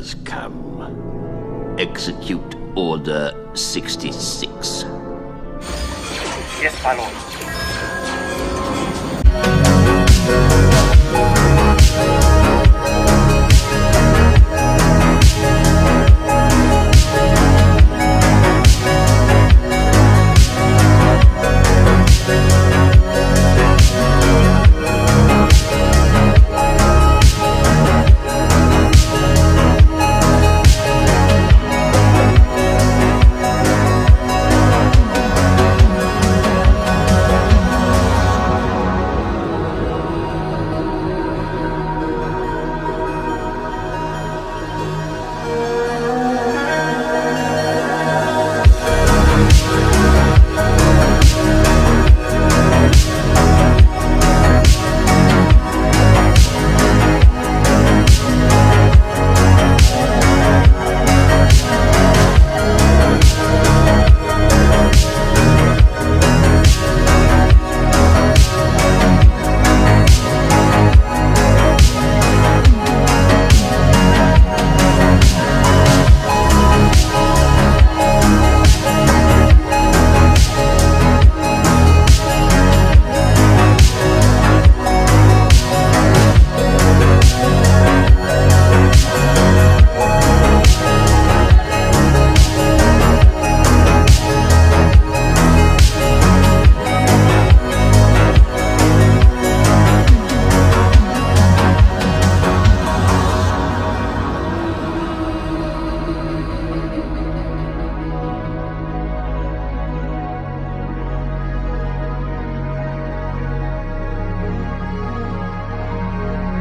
has come. Execute Order 66. Yes, my lord.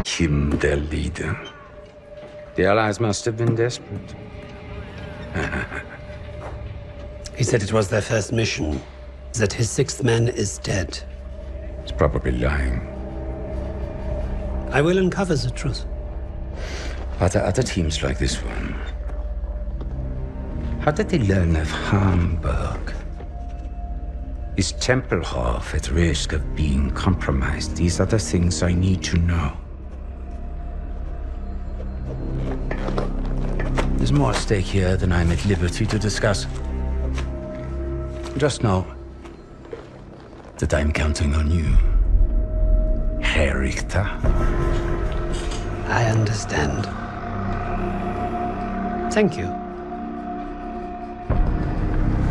Kim, their leader. The Allies must have been desperate. He said it was their first mission, that his sixth man is dead. He's probably lying. I will uncover the truth. Are there other teams like this one? How did they learn of Hamburg? Is Tempelhof at risk of being compromised? These are the things I need to know. There's more at stake here than I'm at liberty to discuss. Just know that I'm counting on you, Herr Richter. I understand. Thank you.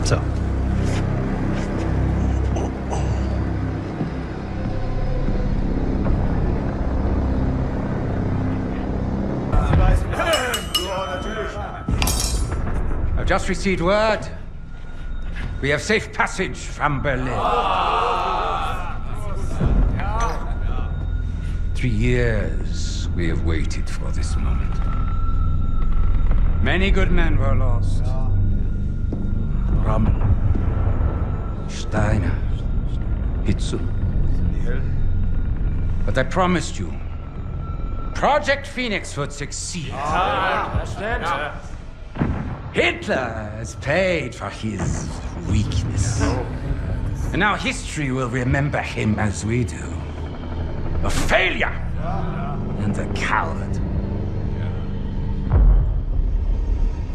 So. I've just received word. We have safe passage from Berlin. 3 years we have waited for this moment. Many good men were lost. Rommel, Steiner, Hitzel. But I promised you, Project Phoenix would succeed. Hitler has paid for his weakness. And now history will remember him as we do. A failure and a coward.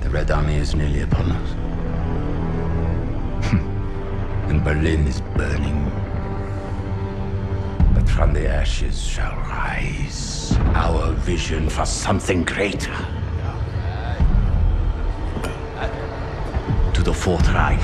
The Red Army is nearly upon us. And Berlin is burning. But from the ashes shall rise our vision for something greater. To the Fourth Reich.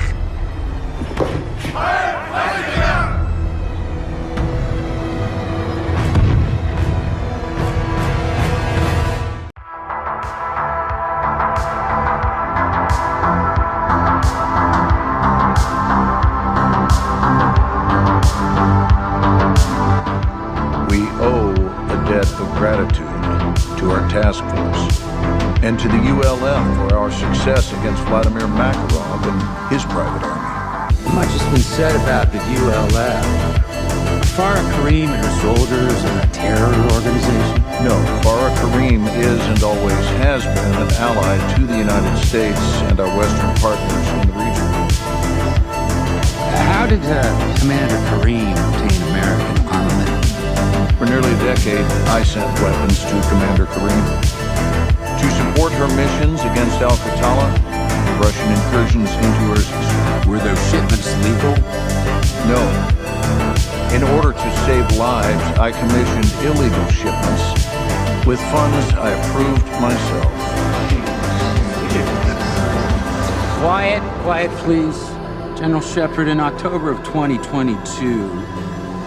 We owe a debt of gratitude to our task force and to the ULF for our success against Vladimir Makarov and his private army. Much has been said about the ULF. Farah Karim and her soldiers are a terror organization. No, Farah Karim is and always has been an ally to the United States and our Western partners in the region. How did Commander Karim obtain American armament? For nearly a decade, I sent weapons to Commander Karim to support support her missions against Al-Qatala, Russian incursions into Urzisk. Were those shipments legal? No. In order to save lives, I commissioned illegal shipments with funds I approved myself. Quiet, please. General Shepard, in October of 2022,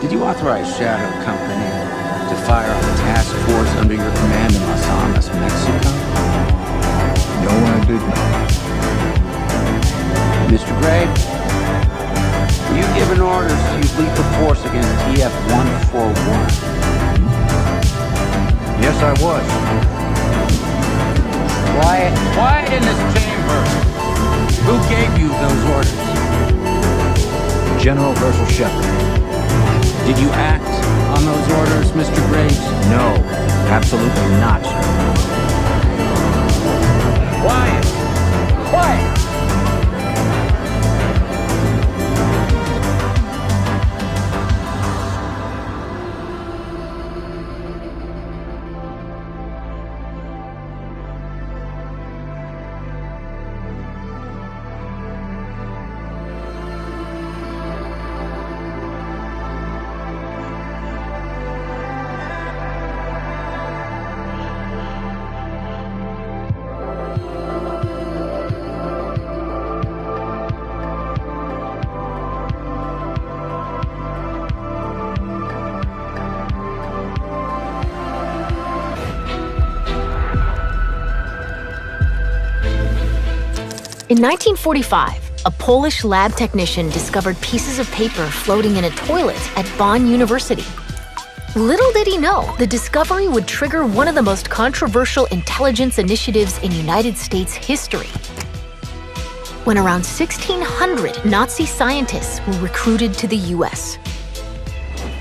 did you authorize Shadow Company to fire on the task force under your command in Las Almas, Mexico? No, I did not. Mr. Gray, were you given orders to use lethal force against TF-141? Yes, I was. Quiet in this chamber. Who gave you those orders? General Herschel Shepard. Did you act on those orders, Mr. Graves? No, absolutely not, sir. Quiet! In 1945, a Polish lab technician discovered pieces of paper floating in a toilet at Bonn University. Little did he know, the discovery would trigger one of the most controversial intelligence initiatives in United States history. When around 1,600 Nazi scientists were recruited to the US.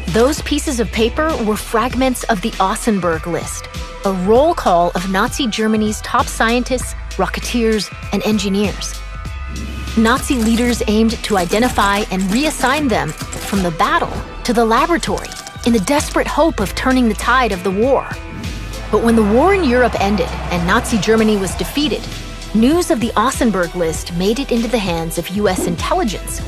Those pieces of paper were fragments of the Ausenberg List, a roll call of Nazi Germany's top scientists, rocketeers, and engineers. Nazi leaders aimed to identify and reassign them from the battle to the laboratory in the desperate hope of turning the tide of the war. But when the war in Europe ended and Nazi Germany was defeated, news of the Ausenberg List made it into the hands of US intelligence,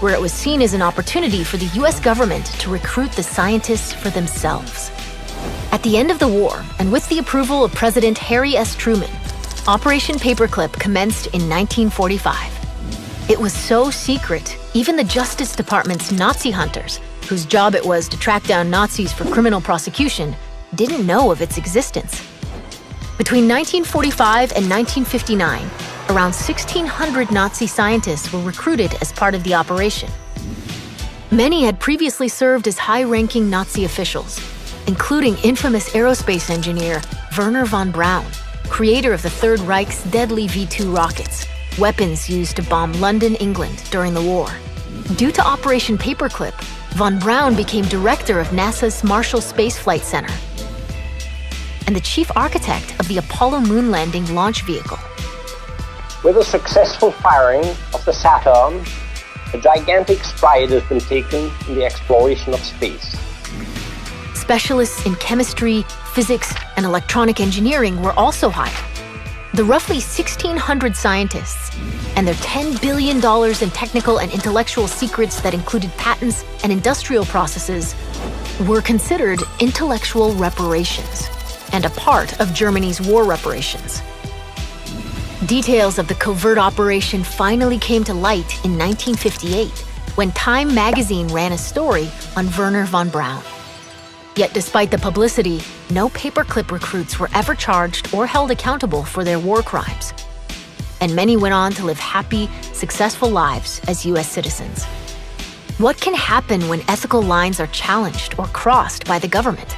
where it was seen as an opportunity for the US government to recruit the scientists for themselves. At the end of the war, and with the approval of President Harry S. Truman, Operation Paperclip commenced in 1945. It was so secret, even the Justice Department's Nazi hunters, whose job it was to track down Nazis for criminal prosecution, didn't know of its existence. Between 1945 and 1959, around 1,600 Nazi scientists were recruited as part of the operation. Many had previously served as high-ranking Nazi officials, including infamous aerospace engineer Wernher von Braun, creator of the Third Reich's deadly V-2 rockets, weapons used to bomb London, England during the war. Due to Operation Paperclip, von Braun became director of NASA's Marshall Space Flight Center and the chief architect of the Apollo moon landing launch vehicle. With the successful firing of the Saturn, a gigantic stride has been taken in the exploration of space. Specialists in chemistry, physics, and electronic engineering were also hired. The roughly 1,600 scientists and their $10 billion in technical and intellectual secrets that included patents and industrial processes were considered intellectual reparations and a part of Germany's war reparations. Details of the covert operation finally came to light in 1958 when Time magazine ran a story on Wernher von Braun. Yet despite the publicity, no paperclip recruits were ever charged or held accountable for their war crimes. And many went on to live happy, successful lives as US citizens. What can happen when ethical lines are challenged or crossed by the government?